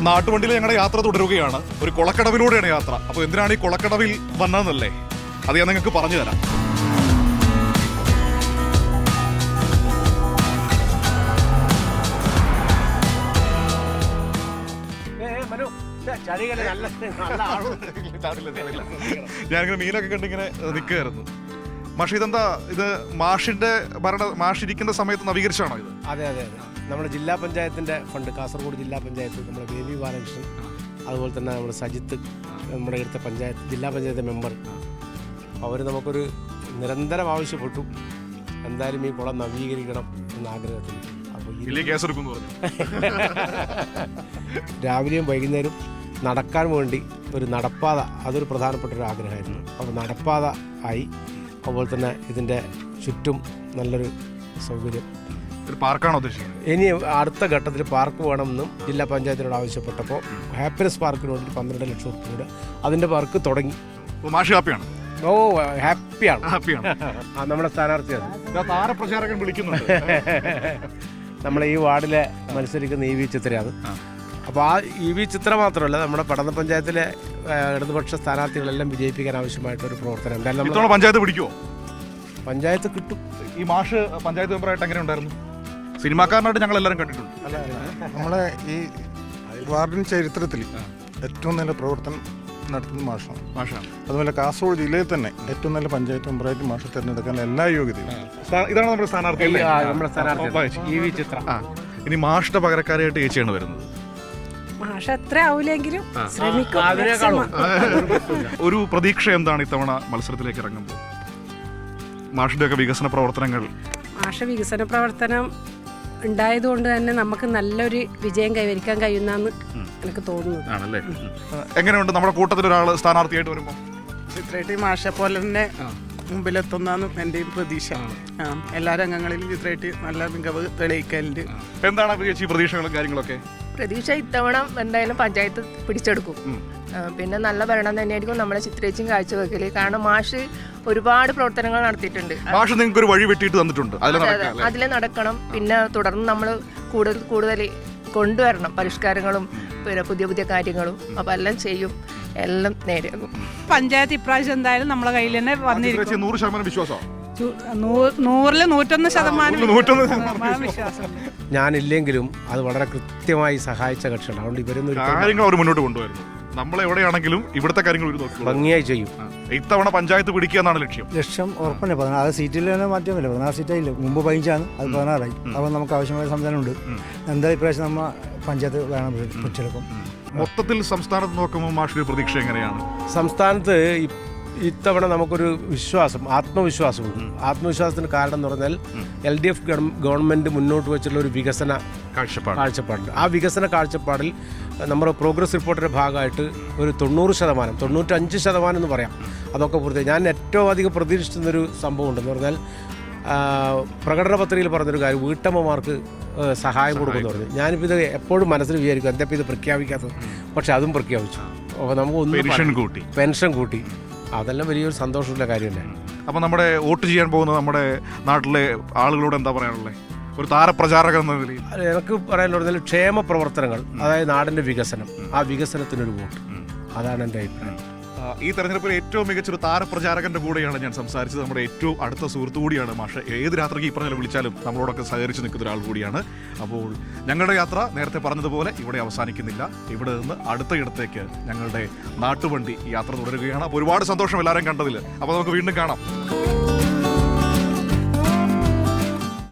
നാട്ടുവണ്ടിയിൽ ഞങ്ങളുടെ യാത്ര തുടരുകയാണ്. ഒരു കൊളക്കടവിലൂടെയാണ് യാത്ര. അപ്പോൾ എന്തിനാണ് ഈ കൊളക്കടവിൽ വന്നതെന്നല്ലേ, അത് ഞാൻ നിങ്ങൾക്ക് പറഞ്ഞു തരാം. ഞാനിങ്ങനെ മീനൊക്കെ കണ്ടിങ്ങനെ നിൽക്കുകയായിരുന്നു. മാഷ് ഇതെന്താ, ഇത് മാഷിരിക്കുന്ന സമയത്ത് നവീകരിച്ചാണോ ഇത്? അതെ അതെ അതെ, നമ്മുടെ ജില്ലാ പഞ്ചായത്തിൻ്റെ ഫണ്ട്, കാസർഗോഡ് ജില്ലാ പഞ്ചായത്ത്, നമ്മുടെ ബേബി ബാലകൃഷ്ണൻ, അതുപോലെ തന്നെ നമ്മുടെ സജിത്ത്, നമ്മുടെ ഇവിടുത്തെ പഞ്ചായത്ത് ജില്ലാ പഞ്ചായത്ത് മെമ്പർ, അവർ നമുക്കൊരു നിരന്തരം ആവശ്യപ്പെട്ടു എന്തായാലും ഈ കുളം നവീകരിക്കണം എന്ന ആഗ്രഹത്തിൽ. അപ്പോൾ രാവിലെയും വൈകുന്നേരം നടക്കാൻ വേണ്ടി ഒരു നടപ്പാത, അതൊരു പ്രധാനപ്പെട്ട ഒരു ആഗ്രഹമായിരുന്നു. അപ്പോൾ നടപ്പാത ആയി. അതുപോലെ തന്നെ ഇതിൻ്റെ ചുറ്റും നല്ലൊരു സൗകര്യം. ഒരു പാർക്കാണോ ഉദ്ദേശിക്കുന്നത്? ഇനി അടുത്ത ഘട്ടത്തിൽ പാർക്ക് വേണമെന്നും ജില്ലാ പഞ്ചായത്തിനോട് ആവശ്യപ്പെട്ടപ്പോൾ ഹാപ്പിനെസ് പാർക്കിന് വേണ്ടി 12 ലക്ഷം രൂപ അതിൻ്റെ പാർക്ക് തുടങ്ങി. മാഷ് ഹാപ്പിയാണ്? ഓ ഹാപ്പിയാണ്. നമ്മുടെ സ്ഥാനാർത്ഥിയാണ്, താരപ്രചാരകൻ വിളിക്കുന്നുണ്ട്. നമ്മളെ ഈ വാർഡിലെ മത്സരിക്കുന്ന EV ചിത്രയാണ്. അപ്പോൾ ആ EV ചിത്ര മാത്രമല്ല, നമ്മുടെ പടന്ന പഞ്ചായത്തിലെ ഇടതുപക്ഷ സ്ഥാനാർത്ഥികളെല്ലാം വിജയിപ്പിക്കാൻ ആവശ്യമായിട്ടൊരു പ്രവർത്തനം. എന്തായാലും പഞ്ചായത്ത് പിടിക്കുമോ? പഞ്ചായത്ത് കിട്ടും. ഈ മാഷ് പഞ്ചായത്ത് മെമ്പറായിട്ട് എങ്ങനെ ഉണ്ടായിരുന്നു? സിനിമാക്കാരനായിട്ട് ഞങ്ങൾ എല്ലാവരും കണ്ടിട്ടുണ്ട്. നമ്മളെ ഈ വാർഡിൻ ചരിത്രത്തിൽ ഏറ്റവും നല്ല പ്രവർത്തനം നടത്തുന്ന മാഷാണ്. അതുപോലെ കാസർഗോഡ് ജില്ലയിൽ തന്നെ ഏറ്റവും നല്ല പഞ്ചായത്ത് മെമ്പറായിട്ട് മാഷ് തിരഞ്ഞെടുക്കാൻ എല്ലാ യോഗ്യതയും. ഇതാണ് നമ്മുടെ സ്ഥാനാർത്ഥി, നമ്മുടെ സ്ഥാനാർത്ഥി EV ചിത്ര. ഇനി മാഷിന്റെ പകരക്കാരായിട്ട് ചേച്ചിയാണ് വരുന്നത്. മാഷ് എത്ര ആവൂലെങ്കിലും ഒരു പ്രതീക്ഷ എന്താണ് ഇത്തവണ മത്സരത്തിലേക്ക് ഇറങ്ങുമ്പോൾ? മാഷിന്റെ ഒക്കെ വികസന പ്രവർത്തനങ്ങൾ, വികസന പ്രവർത്തനം ഉണ്ടായതുകൊണ്ട് തന്നെ നമുക്ക് നല്ലൊരു വിജയം കൈവരിക്കാൻ കഴിയുന്നെന്ന് എനിക്ക് തോന്നുന്നു. ആണല്ലേ? എങ്ങനെയുണ്ട് നമ്മുടെ കൂട്ടത്തിൽ ഒരാൾ സ്ഥാനാർത്ഥിയായിട്ട് വരുമ്പോൾ? ചിത്രേട്ടി മാഷെ പോലെ തന്നെ മുമ്പിലെത്തുന്നാണ് എൻ്റെയും പ്രതീക്ഷ. എല്ലാ രംഗങ്ങളിലും ചിത്രേട്ടി നല്ല മികവ് തെളിയിക്കലുണ്ട്. എന്താണ് ചേച്ചി പ്രതീക്ഷകളും കാര്യങ്ങളൊക്കെ? പ്രതീക്ഷ ഇത്തവണ എന്തായാലും പഞ്ചായത്ത് പിടിച്ചെടുക്കും. പിന്നെ നല്ല ഭരണം തന്നെയായിരിക്കും നമ്മളെ ചിത്രേച്ചിയും കാഴ്ചവെക്കല്. കാരണം മാഷ് ഒരുപാട് പ്രവർത്തനങ്ങൾ നടത്തിയിട്ടുണ്ട്. മാഷ് നിങ്ങൾക്ക് ഒരു വഴി വെട്ടിയിട്ട് തന്നിട്ടുണ്ട്, അതിൽ നടക്കണം. പിന്നെ തുടർന്ന് നമ്മൾ കൂടുതൽ കൊണ്ടുവരണം പരിഷ്കാരങ്ങളും, പിന്നെ പുതിയ പുതിയ കാര്യങ്ങളും. അപ്പം എല്ലാം ചെയ്യും, എല്ലാം നേരെയാകും. പഞ്ചായത്ത് ഇപ്രാവശ്യം എന്തായാലും നമ്മളെ കയ്യിൽ തന്നെ വന്നിരിക്കും. 100% വിശ്വാസം. 100-101% വിശ്വാസം. ഞാനില്ലെങ്കിലും അത് വളരെ കൃത്യമായി സഹായിച്ച കക്ഷിയാണ്. അതുകൊണ്ട് ഇവരൊന്നും കാര്യങ്ങൾ അവർ മുന്നോട്ട് കൊണ്ടുവരുന്നു. നമ്മളെവിടെയാണെങ്കിലും ഇവിടുത്തെ കാര്യങ്ങൾ ഭംഗിയായി ചെയ്യും. ഇത്തവണ പഞ്ചായത്ത് പിടിക്കുക എന്നാണ് ലക്ഷ്യം. ഉറപ്പല്ലേ, 16 സീറ്റിൽ തന്നെ മാറ്റമില്ല. 16 സീറ്റായില്ല, മുമ്പ് 15ആണ്, അത് 16ആയി. അപ്പോൾ നമുക്ക് ആവശ്യമായ സംവിധാനമുണ്ട്. എന്തായാലും ഇപ്രാവശ്യം നമ്മൾ പഞ്ചായത്ത് വേണം പിടിച്ചെടുക്കും. മൊത്തത്തിൽ സംസ്ഥാനത്ത് നോക്കുമ്പോൾ മാഷിന്റെ പ്രതീക്ഷ എങ്ങനെയാണ്? സംസ്ഥാനത്ത് ഇത്തവണ നമുക്കൊരു വിശ്വാസം, ആത്മവിശ്വാസമുണ്ട്. ആത്മവിശ്വാസത്തിന് കാരണം എന്ന് പറഞ്ഞാൽ LDF ഗവൺമെൻറ് മുന്നോട്ട് വെച്ചുള്ള ഒരു വികസന കാഴ്ചപ്പാടുണ്ട്. ആ വികസന കാഴ്ചപ്പാടിൽ നമ്മുടെ പ്രോഗ്രസ് റിപ്പോർട്ടിൻ്റെ ഭാഗമായിട്ട് ഒരു 90%, 95% എന്ന് പറയാം, അതൊക്കെ പൂർത്തി. ഞാൻ ഏറ്റവും അധികം പ്രതീക്ഷിക്കുന്നൊരു സംഭവം ഉണ്ടെന്ന് പറഞ്ഞാൽ, പ്രകടന പത്രികയിൽ പറഞ്ഞൊരു കാര്യം, വീട്ടമ്മമാർക്ക് സഹായം കൊടുക്കുമെന്ന് പറഞ്ഞു. ഞാനിപ്പോൾ ഇത് എപ്പോഴും മനസ്സിൽ വിചാരിക്കും എന്താ ഇത് പ്രഖ്യാപിക്കാത്തത്, പക്ഷെ അതും പ്രഖ്യാപിച്ചു. അപ്പോൾ നമുക്ക് പെൻഷൻ കൂട്ടി. അതെല്ലാം വലിയൊരു സന്തോഷമുള്ള കാര്യമല്ലേ. അപ്പോൾ നമ്മുടെ വോട്ട് ചെയ്യാൻ പോകുന്ന നമ്മുടെ നാട്ടിലെ ആളുകളോട് എന്താ പറയാനുള്ളത്, ഒരു താരപ്രചാരകൻ എന്ന നിലയിൽ? എനിക്ക് പറയാനുള്ളത് ക്ഷേമ പ്രവർത്തനങ്ങൾ, അതായത് നാടിൻ്റെ വികസനം, ആ വികസനത്തിനൊരു വോട്ട്, അതാണ് എൻ്റെ അഭിപ്രായം. ഈ തെരഞ്ഞെടുപ്പിൽ ഏറ്റവും മികച്ചൊരു താരപ്രചാരകന്റെ കൂടെയാണ് ഞാൻ സംസാരിച്ചത്. നമ്മുടെ ഏറ്റവും അടുത്ത സുഹൃത്തു കൂടിയാണ് മാഷ്. ഏത് രാത്രിക്ക് ഈ പറഞ്ഞാൽ വിളിച്ചാലും നമ്മളോടൊക്കെ സഹകരിച്ച് നിൽക്കുന്ന ഒരാൾ കൂടിയാണ്. അപ്പോൾ ഞങ്ങളുടെ യാത്ര നേരത്തെ പറഞ്ഞതുപോലെ ഇവിടെ അവസാനിക്കുന്നില്ല. ഇവിടെ നിന്ന് അടുത്തയിടത്തേക്ക് ഞങ്ങളുടെ നാട്ടുവണ്ടി യാത്ര തുടരുകയാണ്. അപ്പോൾ ഒരുപാട് സന്തോഷം എല്ലാവരും കണ്ടതിൽ. അപ്പോൾ നമുക്ക് വീണ്ടും കാണാം.